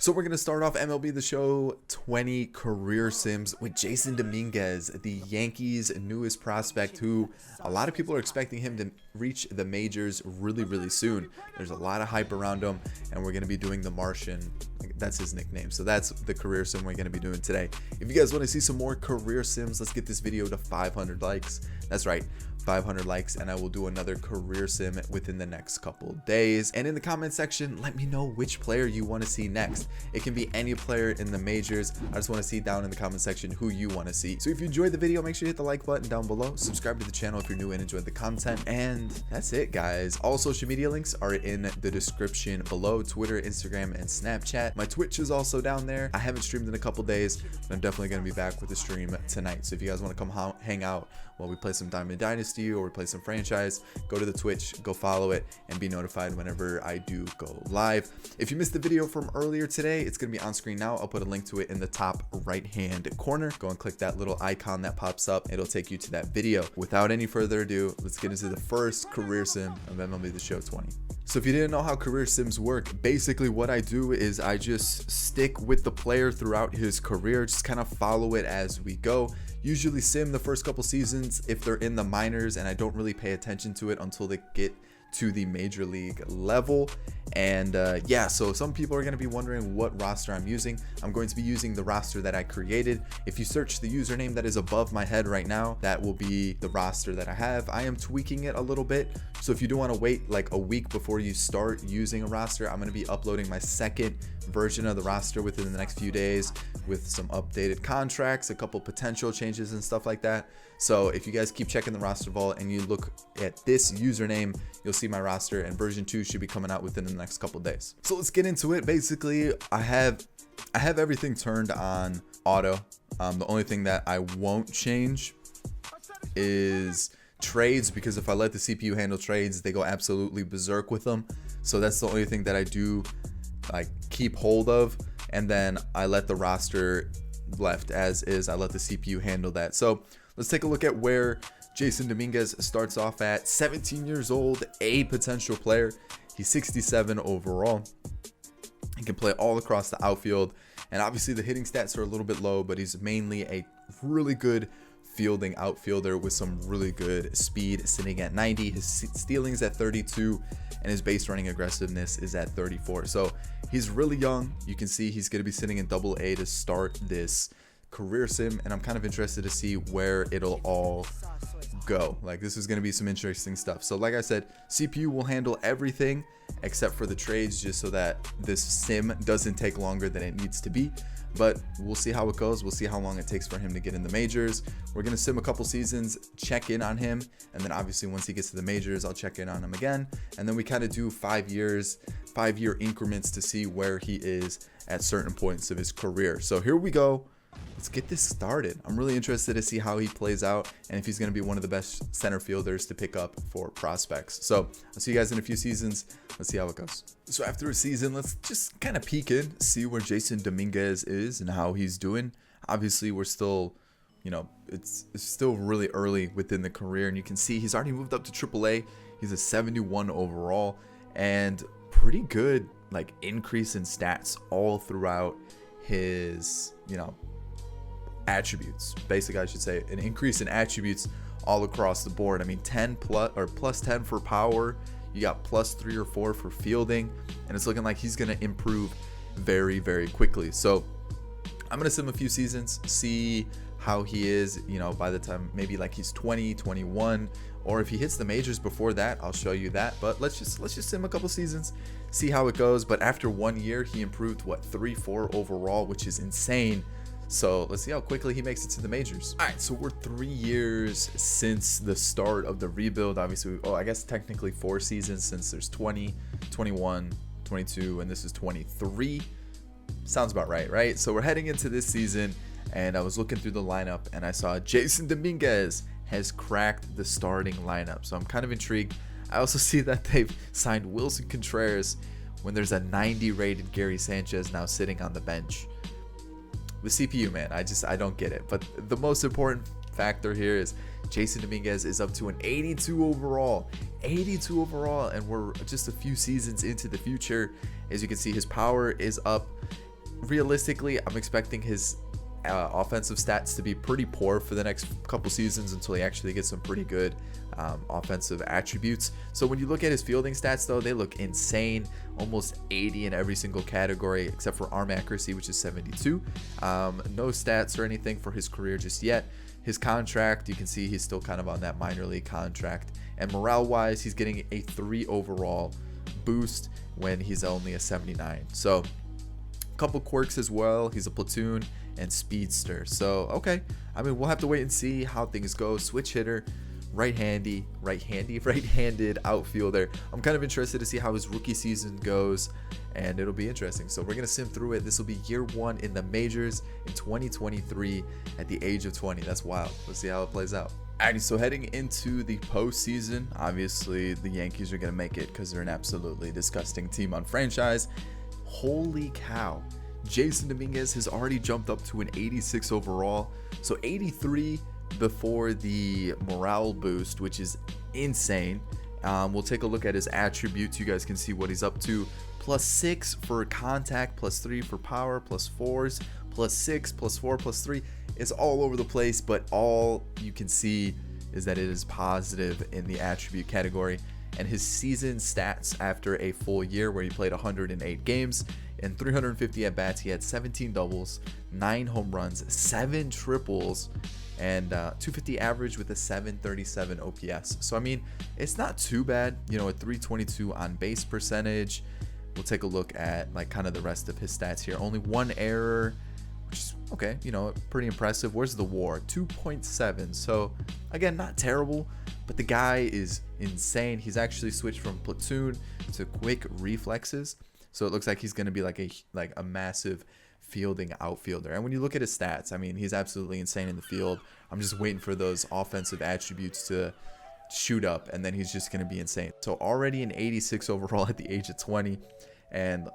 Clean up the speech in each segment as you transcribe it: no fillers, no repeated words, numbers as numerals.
So we're going to start off MLB the Show 20 career sims with JASSON Dominguez, the Yankees' newest prospect, who a lot of people are expecting him to reach the majors really soon. There's a lot of hype around him, and we're going to be doing the Martian. That's his nickname. So that's the career sim we're going to be doing today. If you guys want to see some more career sims, let's get this video to 500 likes. That's right, 500 likes, and I will do another career sim within the next couple days. And in the comment section, let me know which player you want to see next. It can be any player in the majors. I just want to see down in the comment section who you want to see. So if you enjoyed the video, make sure you hit the like button down below. Subscribe to the channel if you're new and enjoyed the content. And that's it, guys. All social media links are in the description below: Twitter, Instagram, and Snapchat. My Twitch is also down there. I haven't streamed in a couple days, but I'm definitely going to be back with a stream tonight. So if you guys want to come hang out while we play some Diamond Dynasty or we play some franchise, go to the Twitch, go follow it, and be notified whenever I do go live. If you missed the video from earlier today, it's going to be on screen now. I'll put a link to it in the top right hand corner. Go and click that little icon that pops up. It'll take you to that video. Without any further ado, let's get into the first career sim of MLB the Show 20. So if you didn't know how career sims work, basically what I do is I just stick with the player throughout his career, just kind of follow it as we go. Usually sim the first couple seasons if they're in the minors, and I don't really pay attention to it until they get to the major league level. And yeah, so some people are going to be wondering what roster I'm using. I'm going to be using the roster that I created. If you search the username that is above my head right now, that will be the roster that I have. I am tweaking it a little bit, so if you do want to wait like a week before you start using a roster, I'm going to be uploading my second version of the roster within the next few days with some updated contracts, a couple potential changes and stuff like that. So if you guys keep checking the roster vault and you look at this username, you'll see my roster, and version 2 should be coming out within the next couple days. So let's get into it. Basically, I have everything turned on auto. The only thing that I won't change is trades, because if I let the CPU handle trades, they go absolutely berserk with them. So that's the only thing that I do like keep hold of, and then I let the roster left as is. I let the CPU handle that. So let's take a look at where JASSON Dominguez starts off at. 17 years old, a potential player. He's 67 overall. He can play all across the outfield, and obviously the hitting stats are a little bit low, but he's mainly a really good fielding outfielder with some really good speed, sitting at 90. His stealing is at 32, and his base running aggressiveness is at 34. So he's really young. You can see he's going to be sitting in AA to start this career sim, and I'm kind of interested to see where it'll all go. Like, this is going to be some interesting stuff. So like I said, CPU will handle everything except for the trades, just so that this sim doesn't take longer than it needs to be. But we'll see how it goes. We'll see how long it takes for him to get in the majors. We're going to sim a couple seasons, check in on him, and then obviously once he gets to the majors, I'll check in on him again. And then we kind of do 5 year increments to see where he is at certain points of his career. So here we go. Let's get this started. I'm really interested to see how he plays out and if he's going to be one of the best center fielders to pick up for prospects. So I'll see you guys in a few seasons. Let's see how it goes. So after a season, let's just kind of peek in, see where JASSON Dominguez is and how he's doing. Obviously, we're still, you know, it's still really early within the career, and you can see he's already moved up to AAA. He's a 71 overall, and pretty good like increase in stats all throughout his, you know, attributes. Basically, I should say an increase in attributes all across the board. I mean, 10 plus or plus 10 for power. You got plus 3 or 4 for fielding, and it's looking like he's going to improve very quickly. So I'm going to sim a few seasons, see how he is, you know, by the time maybe like he's 20, 21, or if he hits the majors before that, I'll show you that. But let's just sim a couple seasons, see how it goes. But after 1 year, he improved what, 3-4 overall, which is insane. So let's see how quickly he makes it to the majors. All right, so we're 3 years since the start of the rebuild. Obviously, I guess technically 4 seasons, since there's 20, 21, 22, and this is 23. Sounds about right? So we're heading into this season, and I was looking through the lineup, and I saw JASSON Dominguez has cracked the starting lineup. So I'm kind of intrigued. I also see that they've signed Wilson Contreras when there's a 90 rated Gary Sanchez now sitting on the bench. The CPU, man, I don't get it. But the most important factor here is JASSON Dominguez is up to an 82 overall, and we're just a few seasons into the future. As you can see, his power is up realistically, I'm expecting his offensive stats to be pretty poor for the next couple seasons until he actually gets some pretty good offensive attributes. So when you look at his fielding stats, though, they look insane. Almost 80 in every single category except for arm accuracy, which is 72. No stats or anything for his career just yet. His contract, you can see he's still kind of on that minor league contract. And morale wise, he's getting a 3 overall boost when he's only a 79. So a couple quirks as well. He's a platoon and speedster. So okay, I mean, we'll have to wait and see how things go. Switch hitter, right-handed outfielder. I'm kind of interested to see how his rookie season goes, and it'll be interesting. So we're gonna sim through it. This will be year 1 in the majors in 2023 at the age of 20. That's wild. Let's see how it plays out. Alrighty, so heading into the postseason, obviously the Yankees are gonna make it because they're an absolutely disgusting team on franchise. Holy cow, Jasson Dominguez has already jumped up to an 86 overall, so 83 before the morale boost, which is insane. We'll take a look at his attributes. You guys can see what he's up to. +6 for contact, +3 for power, +4s, +6, +4, +3. It's all over the place, but all you can see is that it is positive in the attribute category. And his season stats after a full year where he played 108 games and 350 at bats, he had 17 doubles, 9 home runs, 7 triples, and 250 average with a 737 OPS. So I mean, it's not too bad, you know, a 322 on base percentage. We'll take a look at like kind of the rest of his stats here. Only 1 error, which is okay, you know, pretty impressive. Where's the WAR? 2.7. So again, not terrible, but the guy is insane. He's actually switched from platoon to quick reflexes, so it looks like he's going to be like a massive fielding outfielder. And when you look at his stats, I mean, he's absolutely insane in the field. I'm just waiting for those offensive attributes to shoot up, and then he's just going to be insane. So already an 86 overall at the age of 20. And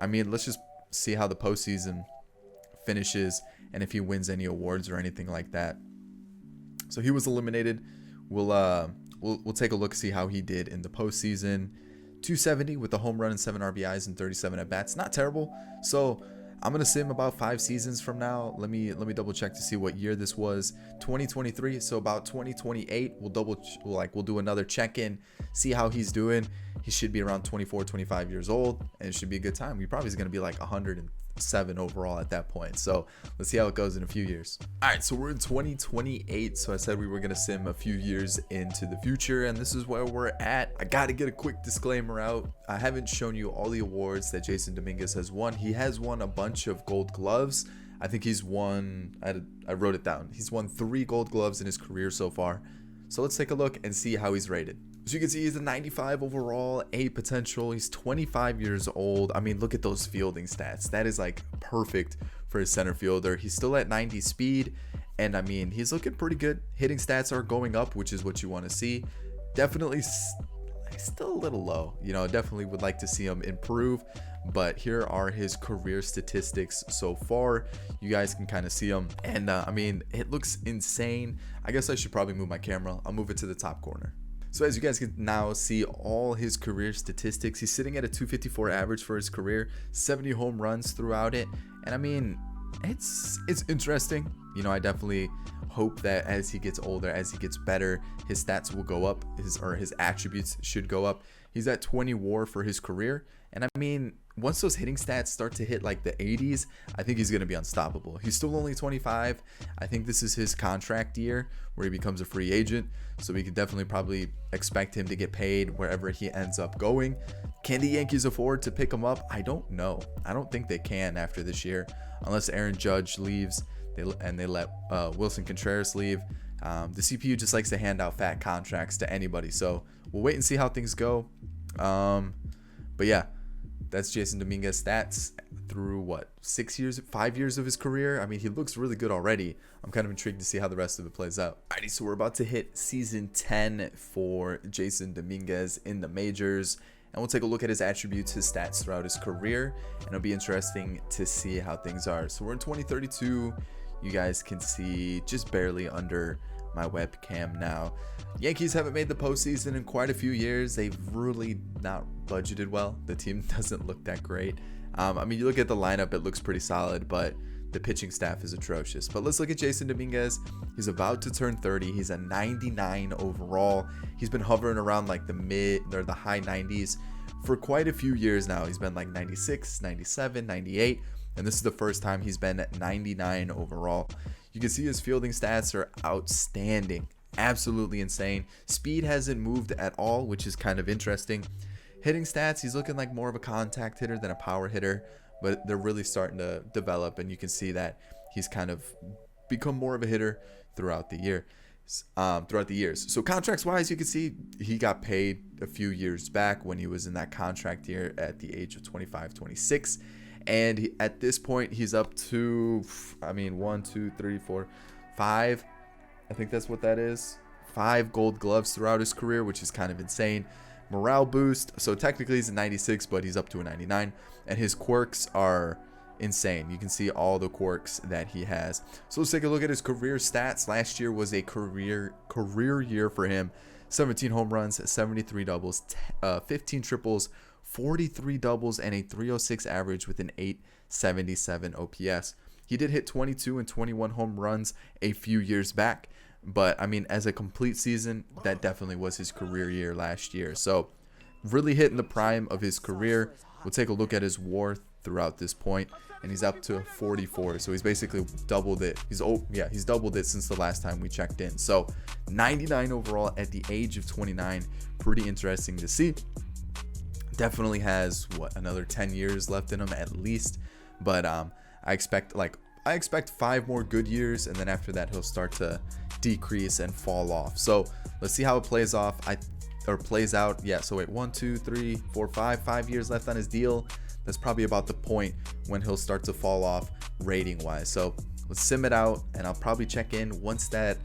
I mean, let's just see how the postseason finishes and if he wins any awards or anything like that. So he was eliminated. We'll take a look, see how he did in the postseason. 270 with a home run and 7 RBIs and 37 at bats. Not terrible. So I'm gonna sim about 5 seasons from now. Let me double check to see what year this was. 2023. So about 2028, we'll do another check-in, see how he's doing. He should be around 24, 25 years old, and it should be a good time. He probably is gonna be like 107 overall at that point. So let's see how it goes in a few years. All right, so we're in 2028. So I said we were gonna sim a few years into the future, and this is where we're at. I gotta get a quick disclaimer out. I haven't shown you all the awards that Jasson Dominguez has won. He has won a bunch of gold gloves. I think he's won, I wrote it down. He's won 3 gold gloves in his career so far. So let's take a look and see how he's rated. As you can see, he's a 95 overall, A potential. He's 25 years old. I mean, look at those fielding stats. That is like perfect for a center fielder. He's still at 90 speed, and I mean, he's looking pretty good. Hitting stats are going up, which is what you want to see. Definitely still a little low. You know, definitely would like to see him improve. But here are his career statistics so far. You guys can kind of see them, and I mean, it looks insane. I guess I should probably move my camera. I'll move it to the top corner. So as you guys can now see all his career statistics, he's sitting at a 254 average for his career, 70 home runs throughout it. And I mean, it's interesting. You know, I definitely hope that as he gets older, as he gets better, his stats will go up, his attributes should go up. He's at 20 WAR for his career. And I mean, once those hitting stats start to hit like the 80s, I think he's going to be unstoppable. He's still only 25. I think this is his contract year where he becomes a free agent. So we could definitely probably expect him to get paid wherever he ends up going. Can the Yankees afford to pick him up? I don't know. I don't think they can after this year, unless Aaron Judge leaves and they let Wilson Contreras leave. The CPU just likes to hand out fat contracts to anybody. So we'll wait and see how things go. But yeah, that's Jasson Dominguez stats through what, 5 years of his career. I mean, he looks really good already. I'm kind of intrigued to see how the rest of it plays out. Alrighty, so we're about to hit season 10 for Jasson Dominguez in the majors, and we'll take a look at his attributes, his stats throughout his career, and it'll be interesting to see how things are. So we're in 2032. You guys can see just barely under my webcam now. Yankees haven't made the postseason in quite a few years. They've really not budgeted well. The team doesn't look that great. I mean, you look at the lineup, it looks pretty solid, but the pitching staff is atrocious. But let's look at Jasson Dominguez. He's about to turn 30. He's a 99 overall. He's been hovering around like the mid or the high 90s for quite a few years now. He's been like 96, 97, 98, and this is the first time he's been at 99 overall. You can see his fielding stats are outstanding, absolutely insane. Speed hasn't moved at all, which is kind of interesting. Hitting stats, he's looking like more of a contact hitter than a power hitter, but they're really starting to develop, and you can see that he's kind of become more of a hitter throughout the years. So contracts wise, you can see he got paid a few years back when he was in that contract year at the age of 25, 26. And at this point, he's up to, I mean, 1, 2, 3, 4, 5. I think that's what that is. 5 gold gloves throughout his career, which is kind of insane. Morale boost. So technically he's a 96, but he's up to a 99. And his quirks are insane. You can see all the quirks that he has. So let's take a look at his career stats. Last year was a career year for him. 17 home runs, 73 doubles, 15 triples, 43 doubles, and a 306 average with an 877 OPS. He did hit 22 and 21 home runs a few years back, but I mean, as a complete season, that definitely was his career year last year. So really hitting the prime of his career. We'll take a look at his WAR throughout this point, and he's up to 44. So he's basically doubled it. He's doubled it since the last time we checked in. So 99 overall at the age of 29. Pretty interesting to see. Definitely has another 10 years left in him at least, but I expect 5 more good years, and then after that he'll start to decrease and fall off. So let's see how it plays out. Yeah, so wait, 1, 2, 3, 4, 5 years left on his deal. That's probably about the point when he'll start to fall off rating wise. So let's sim it out, and I'll probably check in once that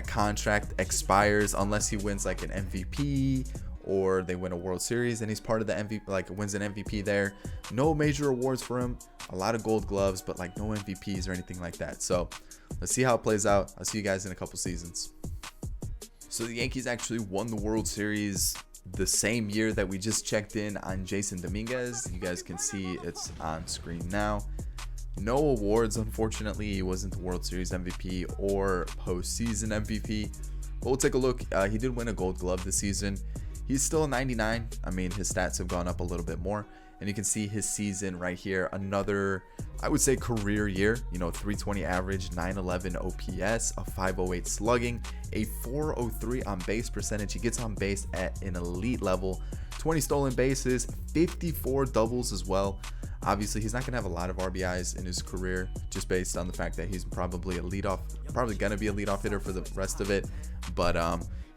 contract expires, unless he wins like an MVP or they win a World Series and he's part of the MVP, like wins an MVP there. No major awards for him, a lot of gold gloves, but like no MVPs or anything like that. So let's see how it plays out. I'll see you guys in a couple seasons. So the Yankees actually won the World Series the same year that we just checked in on Jasson Dominguez. You guys can see it's on screen now. No awards, unfortunately. He wasn't the World Series MVP or postseason MVP, but we'll take a look. He did win a gold glove this season. He's still a 99. I mean, his stats have gone up a little bit more, and you can see his season right here. Another, I would say, career year. 320 average, 911 OPS, a 508 slugging, a 403 on base percentage. He gets on base at an elite level, 20 stolen bases, 54 doubles as well. Obviously, he's not going to have a lot of RBIs in his career, just based on the fact that he's probably going to be a leadoff hitter for the rest of it. But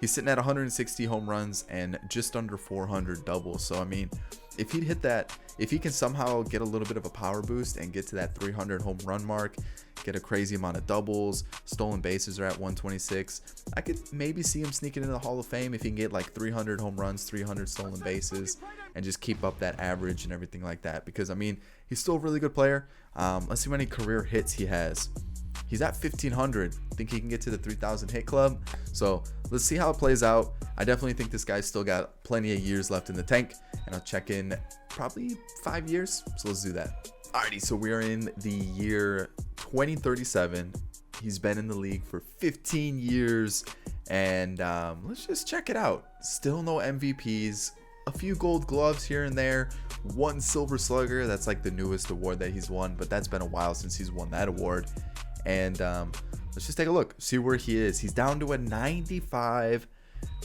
he's sitting at 160 home runs and just under 400 doubles. So I mean, if he'd hit that, if he can somehow get a little bit of a power boost and get to that 300 home run mark, get a crazy amount of doubles, stolen bases are at 126, I could maybe see him sneaking into the Hall of Fame if he can get like 300 home runs, 300 stolen bases, and just keep up that average and everything like that. Because I mean, he's still a really good player. Let's see how many career hits he has. He's at 1,500. Think he can get to the 3,000 hit club. So let's see how it plays out. I definitely think this guy's still got plenty of years left in the tank, and I'll check in probably 5 years. So let's do that. Alrighty, so we're in the year 2037. He's been in the league for 15 years, and let's just check it out. Still no MVPs, a few gold gloves here and there, 1 silver slugger. That's like the newest award that he's won, but that's been a while since he's won that award. And let's just take a look, see where he is. He's down to a 95,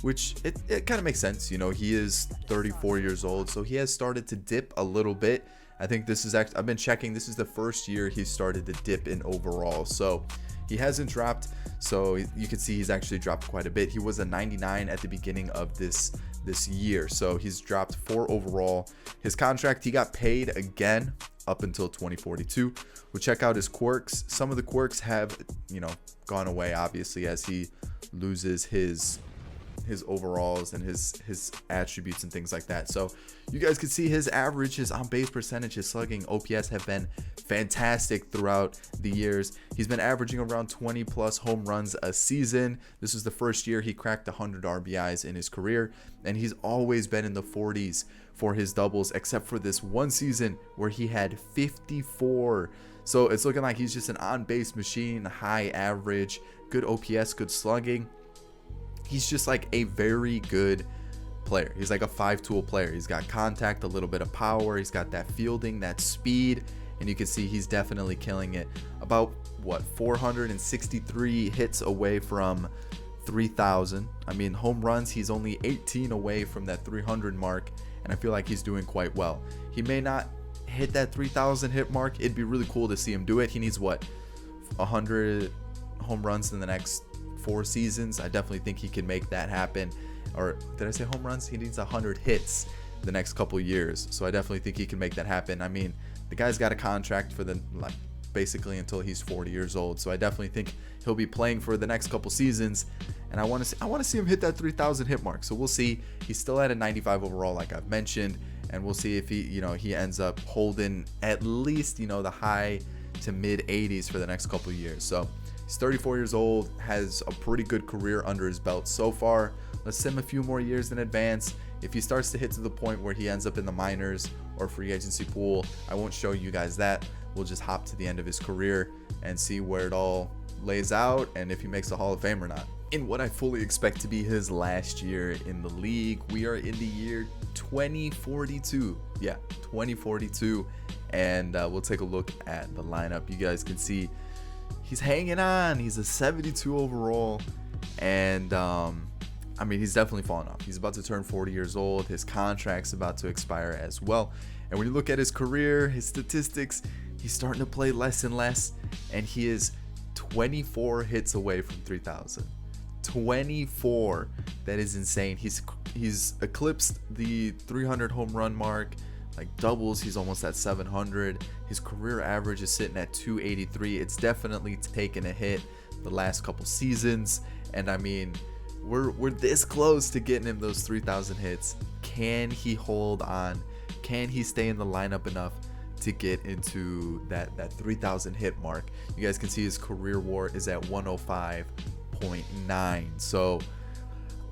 which it kind of makes sense. He is 34 years old, so he has started to dip a little bit. I think this is actually, I've been checking, this is the first year he started to dip in overall. So he hasn't dropped. So you can see he's actually dropped quite a bit. He was a 99 at the beginning of this year. So he's dropped 4 overall. His contract, he got paid again up until 2042. We'll check out his quirks. Some of the quirks have, gone away, obviously, as he loses his his overalls and his attributes and things like that. So you guys can see his average, his on base percentage, his slugging, OPS have been fantastic throughout the years. He's been averaging around 20 plus home runs a season. This was the first year he cracked 100 RBIs in his career, and he's always been in the 40s for his doubles, except for this one season where he had 54. So it's looking like he's just an on-base machine, high average, good OPS, good slugging. He's just like a very good player. He's like a 5-tool player. He's got contact, a little bit of power. He's got that fielding, that speed, and you can see he's definitely killing it. About, what, 463 hits away from 3,000. I mean, home runs, he's only 18 away from that 300 mark, and I feel like he's doing quite well. He may not hit that 3,000 hit mark. It'd be really cool to see him do it. He needs, what, 100 home runs in the next 4 seasons. I definitely think he can make that happen. Or did I say home runs? He needs 100 hits the next couple years. So I definitely think he can make that happen. I mean, the guy's got a contract for the basically until he's 40 years old. So I definitely think he'll be playing for the next couple seasons, and I want to see him hit that 3,000 hit mark. So we'll see. He's still at a 95 overall, like I've mentioned, and we'll see if he ends up holding at least the high to mid 80s for the next couple years. So he's 34 years old, has a pretty good career under his belt so far. Let's send him a few more years in advance. If he starts to hit to the point where he ends up in the minors or free agency pool, I won't show you guys that. We'll just hop to the end of his career and see where it all lays out and if he makes the Hall of Fame or not. In what I fully expect to be his last year in the league, we are in the year 2042. Yeah, 2042. And we'll take a look at the lineup. You guys can see he's hanging on. He's a 72 overall. And I mean, he's definitely fallen off. He's about to turn 40 years old. His contract's about to expire as well. And when you look at his career, his statistics, he's starting to play less and less. And he is 24 hits away from 3,000. 24. That is insane. He's eclipsed the 300 home run mark. Like doubles, he's almost at 700. His career average is sitting at 283. It's definitely taken a hit the last couple seasons. And I mean, we're this close to getting him those 3,000 hits. Can he hold on? Can he stay in the lineup enough to get into that 3,000 hit mark? You guys can see his career WAR is at 105.9. So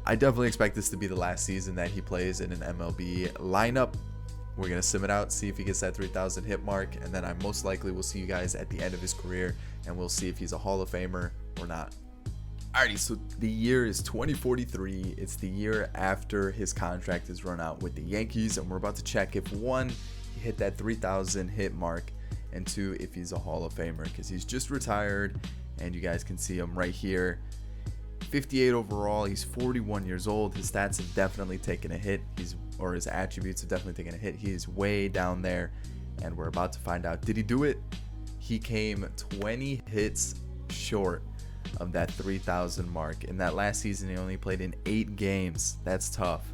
I definitely expect this to be the last season that he plays in an MLB lineup. We're going to sim it out, see if he gets that 3,000 hit mark, and then I most likely will see you guys at the end of his career, and we'll see if he's a Hall of Famer or not. Alrighty, so the year is 2043. It's the year after his contract is run out with the Yankees, and we're about to check if 1, he hit that 3,000 hit mark, and 2, if he's a Hall of Famer, because he's just retired, and you guys can see him right here. 58 overall. He's 41 years old. His stats have definitely taken a hit. His attributes have definitely taken a hit. He is way down there, and we're about to find out. Did he do it? He came 20 hits short of that 3,000 mark. In that last season, he only played in 8 games. That's tough.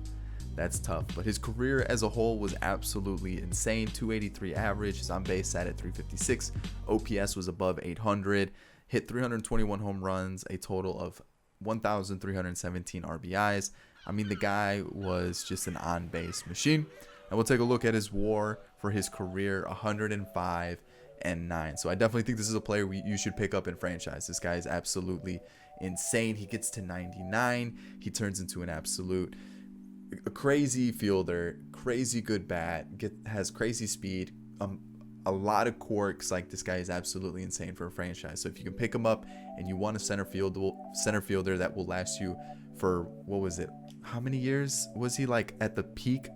That's tough. But his career as a whole was absolutely insane. 283 average. His on base sat at 356. OPS was above 800. Hit 321 home runs, a total of 1,317 RBIs. I mean, the guy was just an on-base machine. And we'll take a look at his WAR for his career, 105.9. So I definitely think this is a player you should pick up in franchise. This guy is absolutely insane. He gets to 99. He turns into an absolute crazy fielder, crazy good bat, has crazy speed, a lot of quirks. Like, this guy is absolutely insane for a franchise. So if you can pick him up and you want a center fielder that will last you for, what was it? How many years was he like at the peak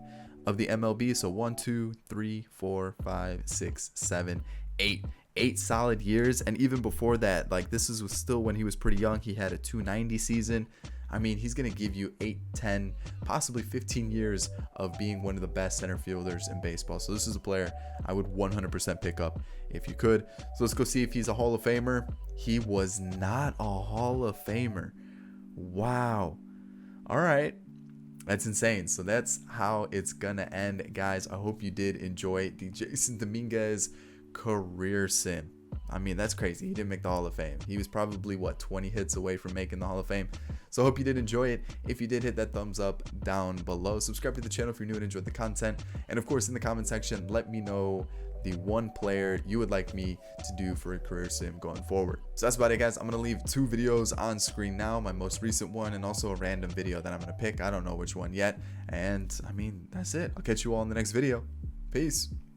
of the MLB? So 1, 2, 3, 4, 5, 6, 7, 8. 8 solid years. And even before that, like, this was still when he was pretty young. He had a 290 season. I mean, he's going to give you 8, 10, possibly 15 years of being one of the best center fielders in baseball. So this is a player I would 100% pick up if you could. So let's go see if he's a Hall of Famer. He was not a Hall of Famer. Wow. All right. That's insane. So that's how it's going to end, guys. I hope you did enjoy the Jasson Dominguez career sim. I mean, that's crazy. He didn't make the Hall of Fame. He was probably, what, 20 hits away from making the Hall of Fame. So I hope you did enjoy it. If you did, hit that thumbs up down below. Subscribe to the channel if you're new and enjoyed the content. And of course, in the comment section, let me know the one player you would like me to do for a career sim going forward. So that's about it, guys. I'm gonna leave 2 videos on screen now, my most recent one and also a random video that I'm gonna pick. I don't know which one yet. And I mean, that's it. I'll catch you all in the next video. Peace.